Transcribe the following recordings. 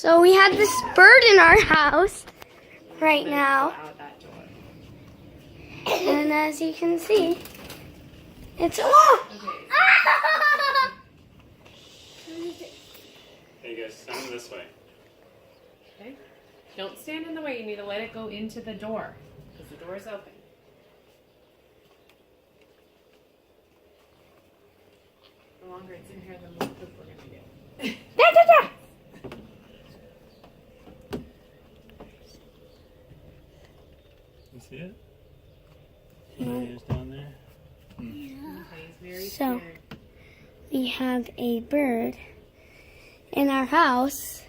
So we have this bird in our house right now. And as you can see, it's Hey guys, stand this way. Okay. Don't stand in the way. You need to let it go into the door because the door is open. The longer it's in here, the more poop we're gonna get. You see it? It's down there. Okay, he's very So- scared. we have a bird in our house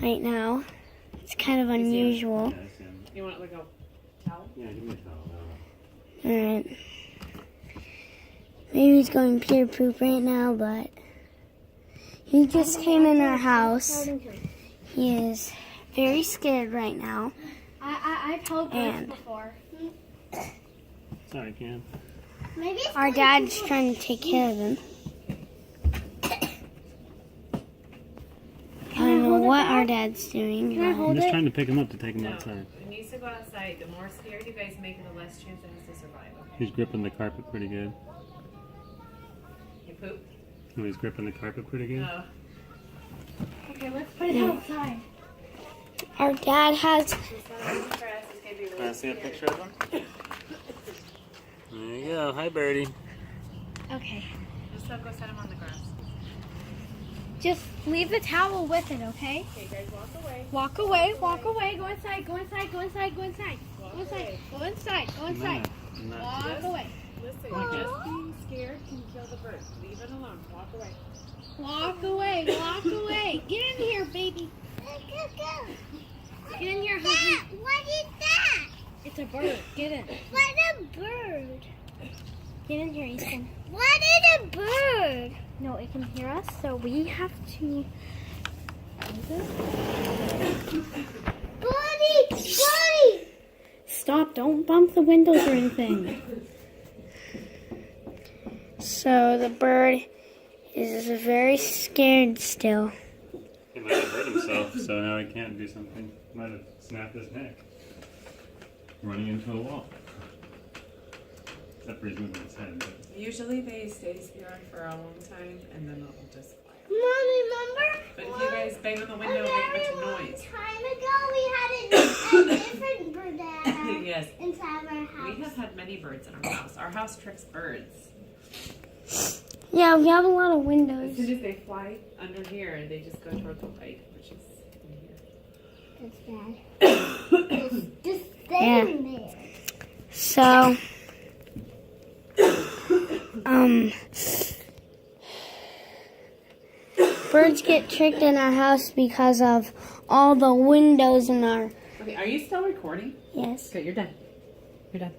right now. It's kind of unusual. Yeah, I see him. You want like a towel? Yeah, give me a towel. Alright. Maybe he's going pure poop right now, but he just came in our house. He is very scared right now. I've held birds And- before. Sorry, Cam. Maybe it's Our dad's trying to take care of him. I don't know what our dad's doing. Can I I'm hold just it? trying to pick him up to take him No, outside. it needs to go outside. The more scared you guys make it, the less chance it has to survive. Okay? He's gripping the carpet pretty good. You poop? Oh, he's gripping the carpet pretty good. No. Okay, let's put it outside. Our dad has Just let him stress. He's gonna be really Can I see a scared. picture of him? There you go. Hi, Birdie. Okay. Just go set him on the grass. Just leave the towel with it, okay? Okay, guys, walk away. Walk away, walk away. Go inside, go inside, go inside, go inside. Walk Go inside, away. go inside, go inside. Walk Just- away. Listen, Walk just being scared can kill the bird. Leave it alone. Walk away. Walk away, walk away. Get in here, baby. Get in here, husband. What is that? It's a bird. Get in. What a bird. Get in here, Ethan. What is a bird? No, it can hear us, so we have to. Buddy! Stop! Don't bump the windows or anything. so the bird is very scared still. He might have hurt himself, so now he can't do something. Might have snapped his neck. Running into a wall. Except for he's moving his head. But Usually they stay scared for a long time and then they'll just fly. Mom, remember? But if you guys bang on the window and make a bunch of noise. Time ago, we had a different bird that Yes. inside our house. We have had many birds in our house. Our house tricks birds. Yeah, we have a lot of As windows. soon as they fly under here, they just go toward the light, which is in here. That's bad. Just staying there. So, birds get tricked in our house because of all the windows in our, Okay, are you still recording? yes. Okay, you're done. You're done.